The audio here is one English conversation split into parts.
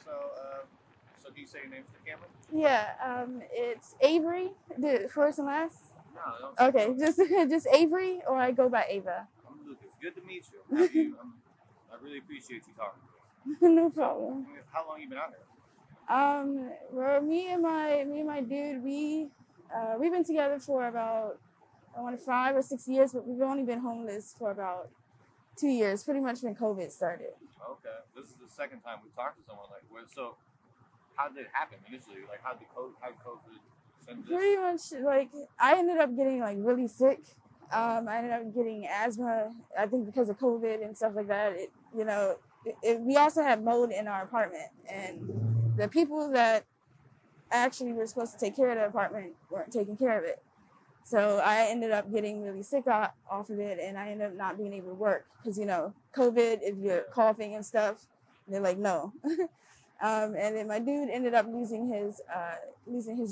So can you say your name for the camera? Yeah, it's Avery, the first and last. No, don't say Okay, no. just Avery, or I go by Ava. I'm Lucas. Good to meet you. I really appreciate you talking to us. No problem. How long you been out here? Well, me and my dude, we've been together for about, I want to 5 or 6 years, but we've only been homeless for about 2 years, pretty much when COVID started. Okay, this is the second time we talked to someone like. So, how did it happen initially? Like, how did COVID send this? Pretty much, like, I ended up getting like really sick. I ended up getting asthma, I think because of COVID and stuff like that. We also had mold in our apartment, and the people that actually were supposed to take care of the apartment weren't taking care of it. So I ended up getting really sick off of it, and I ended up not being able to work because, COVID, if you're coughing and stuff, they're like, no. And then my dude ended up losing his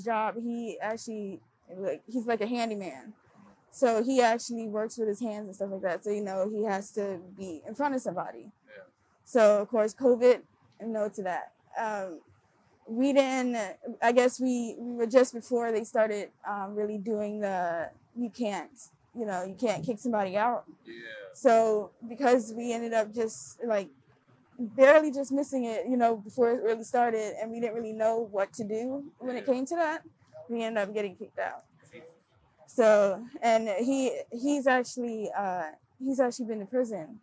job. He's like a handyman. So he actually works with his hands and stuff like that. So, he has to be in front of somebody. Yeah. So, of course, COVID, no to that. I guess we were just before they started really doing you can't kick somebody out. Yeah. So because we ended up just like barely just missing it, before it really started, and we didn't really know what to do when it came to that, we ended up getting kicked out. So, and he's actually been in prison.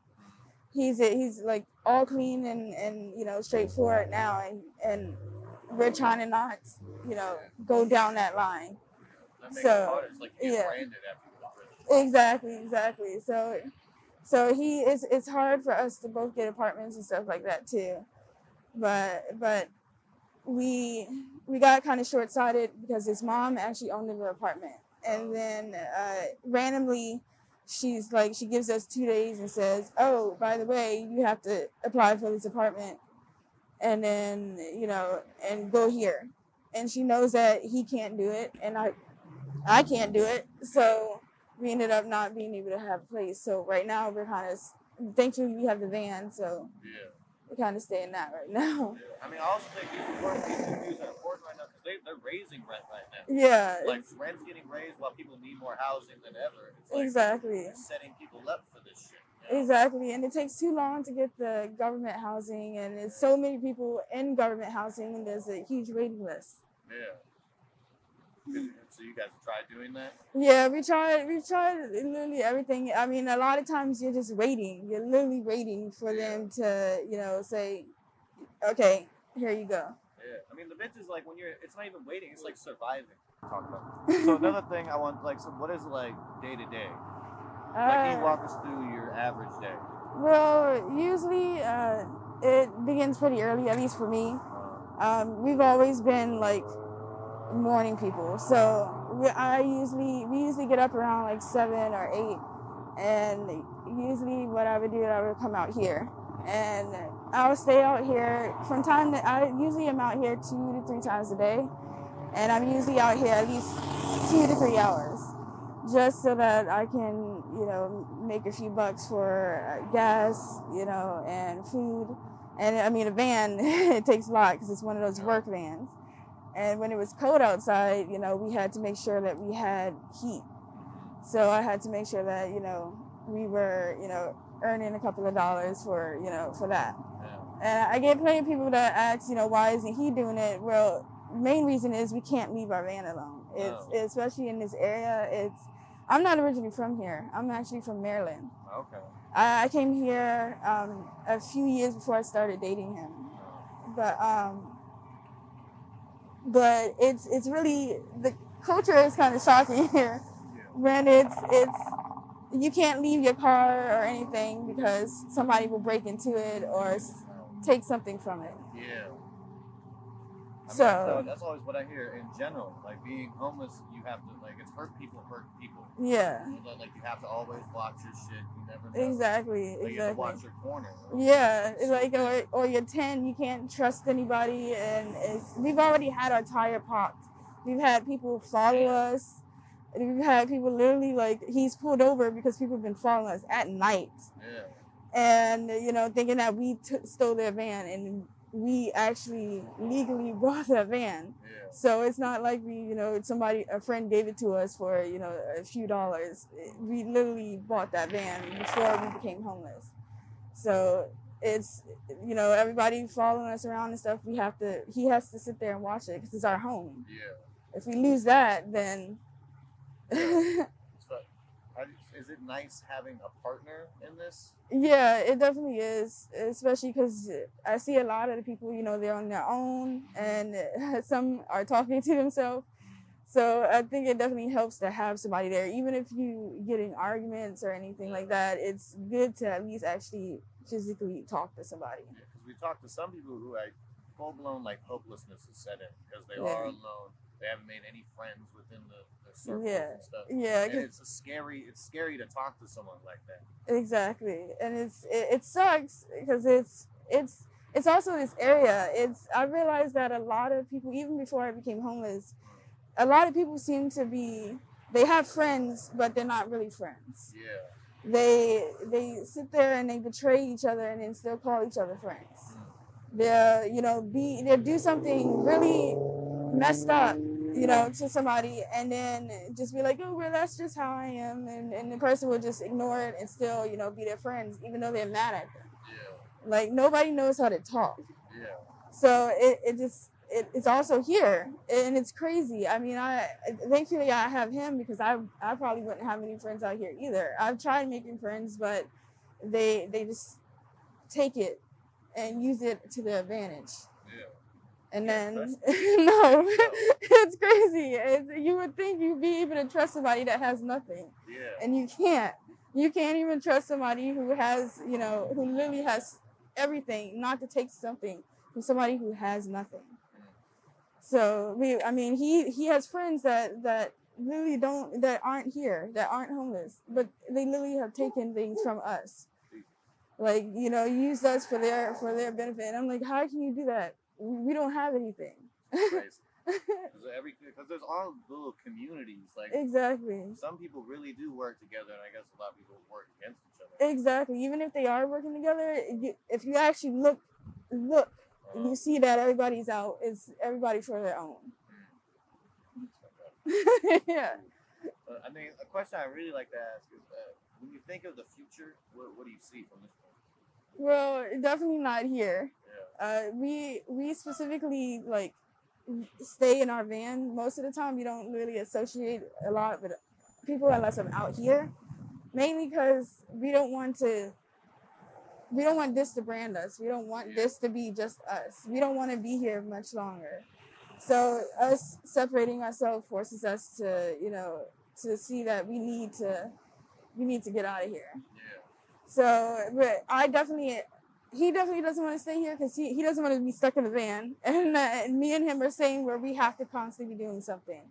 He's like all clean and straightforward now, and we're trying to not go down that line. That makes it harder. It's like you get branded after you Exactly. So it's hard for us to both get apartments and stuff like that too. But we got kind of short-sighted because his mom actually owned the apartment, and then randomly she gives us 2 days and says, oh, by the way, you have to apply for this apartment, and then and go here. And she knows that he can't do it, and I can't do it, so we ended up not being able to have a place. So right now we're kind of, thankfully we have the van, so we're kind of staying that right now. Yeah. I mean, I also think these communities are important right now because they're raising rent right now. Yeah. Like, rent's getting raised while people need more housing than ever. It's like exactly. It's setting people up for this shit. Exactly, and it takes too long to get the government housing, and there's so many people in government housing, and there's a huge waiting list. Yeah. So you guys tried doing that? Yeah, we tried literally everything. I mean, a lot of times you're just waiting. You're literally waiting for them to, say, okay, here you go. Yeah, I mean, the bitch is like it's not even waiting, it's like surviving. Talk about. So another thing I want, so what is like day to day? Can you walk us through your average day? Well, usually it begins pretty early, at least for me. We've always been like morning people, so we usually get up around like 7 or 8, and usually what I would do, I would come out here, and I'll stay out here from time to, I usually am out here 2 to 3 times a day, and I'm usually out here at least 2 to 3 hours, just so that I can, make a few bucks for gas, and food. And I mean, a van, it takes a lot because it's one of those work vans. And when it was cold outside, we had to make sure that we had heat. So I had to make sure that, we were, earning a couple of dollars for that. And I get plenty of people that ask, why isn't he doing it? Well, the main reason is we can't leave our van alone. Especially in this area, I'm not originally from here. I'm actually from Maryland. Okay. I came here a few years before I started dating him. But it's really, the culture is kind of shocking here. When it's you can't leave your car or anything because somebody will break into it or take something from it. Yeah. So that's always what I hear in general. Like, being homeless, you have to, it's hurt people. Yeah. Like, you have to always watch your shit. You never know. Exactly. You have to watch your corner. Yeah. Or your 10, you can't trust anybody. And we've already had our tire popped. We've had people follow us. We've had people literally, he's pulled over because people have been following us at night. Yeah. And, thinking that we stole their van. And we actually legally bought that van. Yeah. So it's not like we, a friend gave it to us for, a few dollars. We literally bought that van before we became homeless. So it's, everybody following us around and stuff, he has to sit there and watch it because it's our home. Yeah. If we lose that, then... Yeah. Is it nice having a partner in this? Yeah, it definitely is, especially because I see a lot of the people, they're on their own and some are talking to themselves. So I think it definitely helps to have somebody there. Even if you get in arguments or anything like that, it's good to at least actually physically talk to somebody. Yeah, because we talked to some people who full-blown hopelessness is set in because they are alone. They haven't made any friends within the circles and stuff. Yeah, and it's scary to talk to someone like that. Exactly, and it sucks because it's also this area. I realized that a lot of people, even before I became homeless, a lot of people seem to they have friends, but they're not really friends. Yeah. They sit there and they betray each other and then still call each other friends. They'll do something really messed up, to somebody and then just be like, oh, well, that's just how I am. And the person will just ignore it and still, be their friends, even though they're mad at them. Yeah. Like, nobody knows how to talk. Yeah. So it's also here and it's crazy. I mean, thankfully I have him because I probably wouldn't have any friends out here either. I've tried making friends, but they just take it and use it to their advantage. Yeah. And then, no, it's crazy. You would think you'd be able to trust somebody that has nothing. Yeah. And you can't. You can't even trust somebody who has, who literally has everything, not to take something from somebody who has nothing. So, he has friends that really that aren't here, that aren't homeless, but they literally have taken things from us. Like, used us for their benefit. And I'm like, how can you do that? We don't have anything. Crazy. Because there's all little communities. Like, exactly. Some people really do work together, and I guess a lot of people work against each other. Exactly. Even if they are working together, if you actually look, you see that everybody's out. It's everybody for their own. Yeah. A question I really like to ask is when you think of the future, what do you see from this point? Well, definitely not here. Yeah. We specifically stay in our van most of the time. We don't really associate a lot with people unless I'm out here, mainly because we don't want this to brand us. We don't want this to be just us. We don't want to be here much longer. So us separating ourselves forces us to, to see that we need to get out of here. Yeah. So, but he definitely doesn't want to stay here because he doesn't want to be stuck in the van. And me and him are saying where we have to constantly be doing something.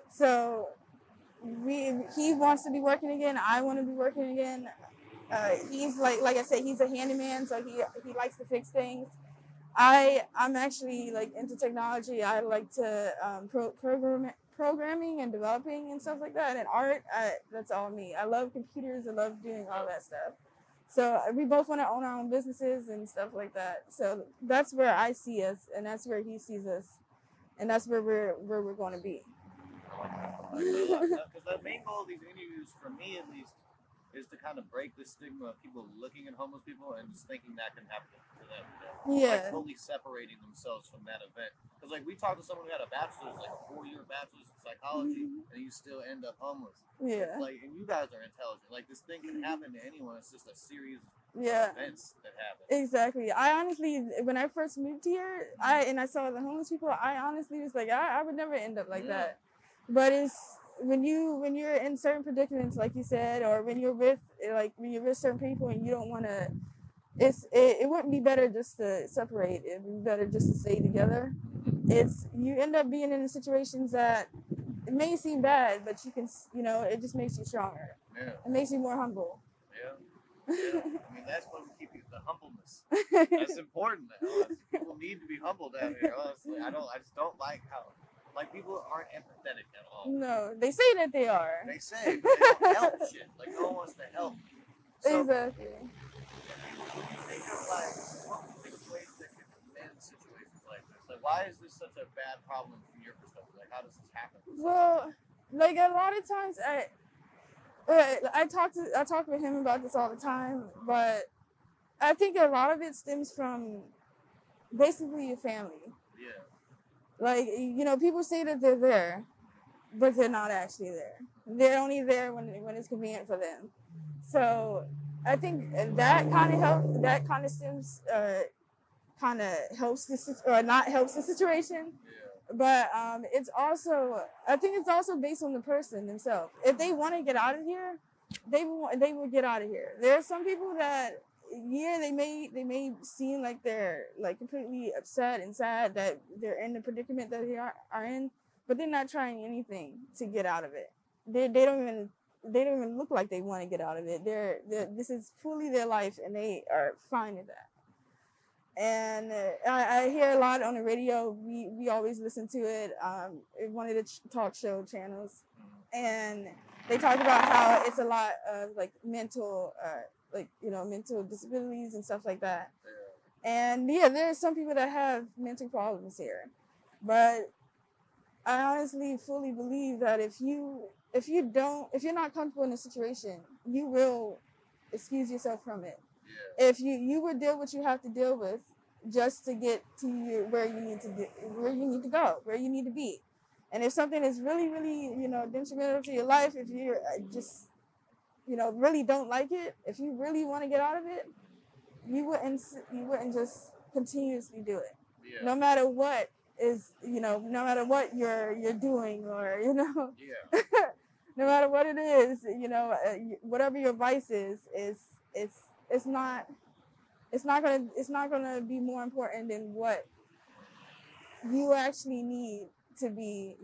So he wants to be working again. I want to be working again. He's like I said, he's a handyman, so he likes to fix things. I'm actually into technology. I like to programming and developing and stuff like that. And art, that's all me. I love computers. I love doing all that stuff. So we both want to own our own businesses and stuff like that. So that's where I see us, and that's where he sees us, and that's where we're going to be. Because the main goal of these interviews, for me at least, is to kind of break the stigma of people looking at homeless people and just thinking that can happen to them. Yeah. Totally separating themselves from that event. Because we talked to someone who had a bachelor's, a 4-year bachelor's in psychology, and you still end up homeless. Yeah. And you guys are intelligent. This thing can happen to anyone. It's just a series of events that happen. Exactly. I honestly, when I first moved here, I saw the homeless people, I honestly was like, I would never end up like that. But it's when you're in certain predicaments, like you said, or when you're with certain people and you don't want to, it wouldn't be better just to separate. It'd be better just to stay together. You end up being in situations that it may seem bad, but you can, it just makes you stronger. Yeah. It makes you more humble. Yeah. That's what we keep the humbleness. That's important. People need to be humbled out here. Honestly, I just don't like how people aren't empathetic at all. No, they say that they are. They say, but they don't help shit. No one wants to help. So, exactly. Think of what ways that can mend situations. why is this such a bad problem from your perspective? Like, how does this happen? Well, like a lot of times, I talk with him about this all the time, but I think a lot of it stems from basically your family. Yeah. Like, people say that they're there, but they're not actually there. They're only there when it's convenient for them. So I think that kind of helps. That kind of stems, kind of helps this or not helps the situation. Yeah. But I think it's also based on the person themselves. If they want to get out of here, they will get out of here. There are some people that, they may seem like they're like completely upset and sad that they're in the predicament that they are in, but they're not trying anything to get out of it. They don't even look like they want to get out of it. This is fully their life, and they are fine with that. And I hear a lot on the radio. We always listen to it. One of the talk show channels, and they talk about how it's a lot of like mental, mental disabilities and stuff like that. And yeah, there are some people that have mental problems here, but I honestly fully believe that if you're not comfortable in a situation, you will excuse yourself from it. Yeah. If you will deal what you have to deal with just to get to where you need to go, where you need to be. And if something is really, really, detrimental to your life, if you just, really don't like it, if you really want to get out of it, you wouldn't just continuously do it. Yeah. No matter what no matter what you're doing, or, Yeah. no matter what it is, whatever your vice is, it's not gonna be more important than what you actually need to be,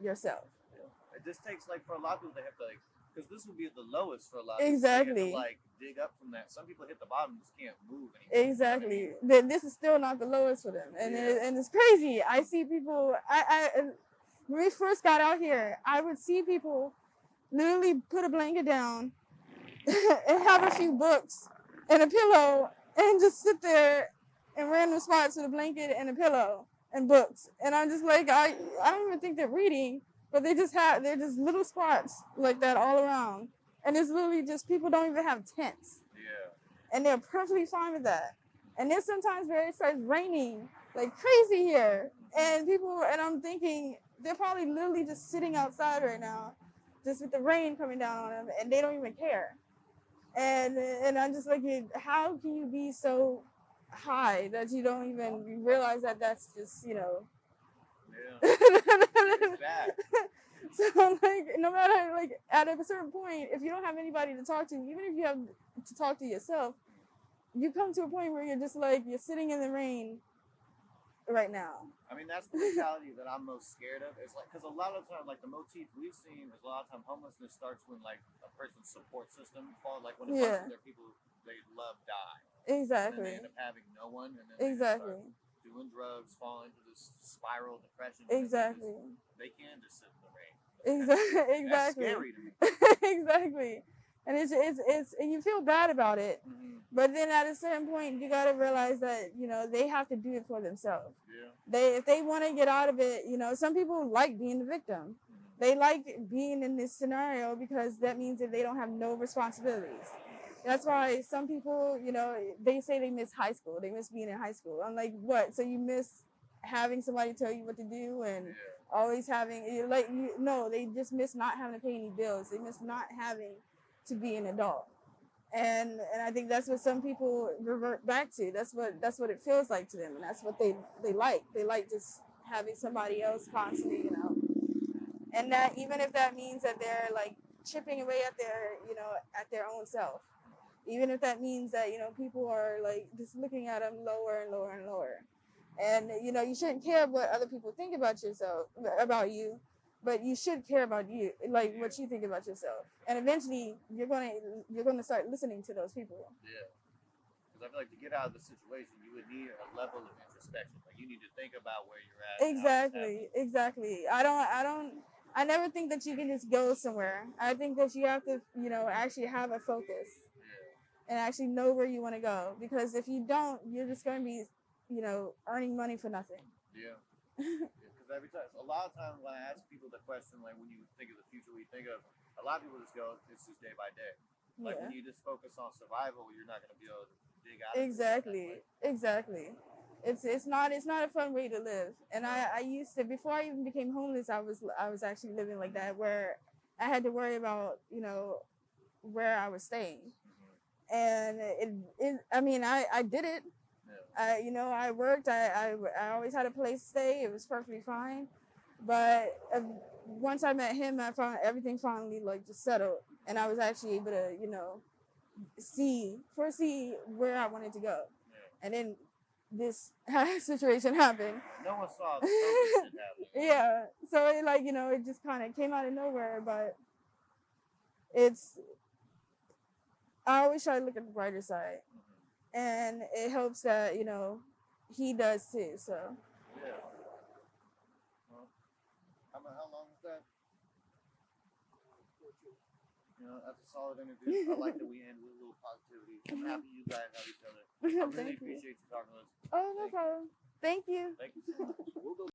yourself. Yeah. It just takes, like, for a lot of people, they have to, like, because this will be the lowest for a lot of people. Exactly. They have to, like, dig up from that. Some people hit the bottom and just can't move anymore. Exactly. This is still not the lowest for them, and and it's crazy. I see people. When we first got out here, I would see people literally put a blanket down and have a few books and a pillow and just sit there in random spots with a blanket and a pillow and books. And I'm just like, I don't even think they're reading, but they're just little spots like that all around. And it's literally just, people don't even have tents. Yeah. And they're perfectly fine with that. And then sometimes where it starts raining like crazy here, and I'm thinking, they're probably literally just sitting outside right now, just with the rain coming down on them, and they don't even care. And I'm just like, how can you be so high that you don't even realize that that's just, Yeah. It's bad. So, like, no matter, like, at a certain point, if you don't have anybody to talk to, even if you have to talk to yourself, you come to a point where you're just like, you're sitting in the rain right now. I mean, that's the mentality that I'm most scared of. It's like, because a lot of times, like, the motif we've seen is a lot of time homelessness starts when, like, a person's support system falls. Like, when there are people they love die. Exactly. And then they end up having no one, and then exactly. they start doing drugs, fall into this spiral depression. Exactly. They can just sit in the rain. Exactly. That's scary to me. Exactly. And it's and you feel bad about it. Mm-hmm. But then at a certain point, you got to realize that, they have to do it for themselves. Yeah. If they want to get out of it, some people like being the victim. Mm-hmm. They like being in this scenario because that means that they don't have no responsibilities. That's why some people, they say they miss high school. They miss being in high school. I'm like, what? So you miss having somebody tell you what to do and always having, no, they just miss not having to pay any bills. They miss not having to be an adult. And I think that's what some people revert back to. That's what it feels like to them, and that's what they like. They like just having somebody else constantly, and that even if that means that they're like chipping away at their own self, even if that means that people are like just looking at them lower and lower and lower, and you shouldn't care what other people think about you. But you should care about you, like what you think about yourself, and eventually you're gonna start listening to those people. Yeah, because I feel like to get out of the situation, you would need a level of introspection. Like you need to think about where you're at. Exactly. I never think that you can just go somewhere. I think that you have to, actually have a focus, and actually know where you want to go. Because if you don't, you're just going to be, earning money for nothing. Yeah. Because every time, a lot of times when I ask people the question, like when you think of the future, we think of, a lot of people just go, it's just day by day. Like when you just focus on survival, you're not going to be able to dig out. Exactly. It's not a fun way to live. And I used to, before I even became homeless, I was actually living like that, where I had to worry about, you know, where I was staying. And I mean, I did it. You know, I worked. I always had a place to stay. It was perfectly fine. But once I met him, I found everything finally like just settled, and I was actually able to, you know, foresee where I wanted to go. And then this situation happened. No one saw the shit happening. Yeah. So it, like, you know, it just kind of came out of nowhere. But I always try to look at the brighter side. And it helps that, you know, he does too. So. Yeah. Well, how long was that? You know, that's a solid interview. I like that we end with a little positivity. I'm happy you guys have each other. I really appreciate you talking to us. Oh, no problem. Thank you. Thank you so much. We'll go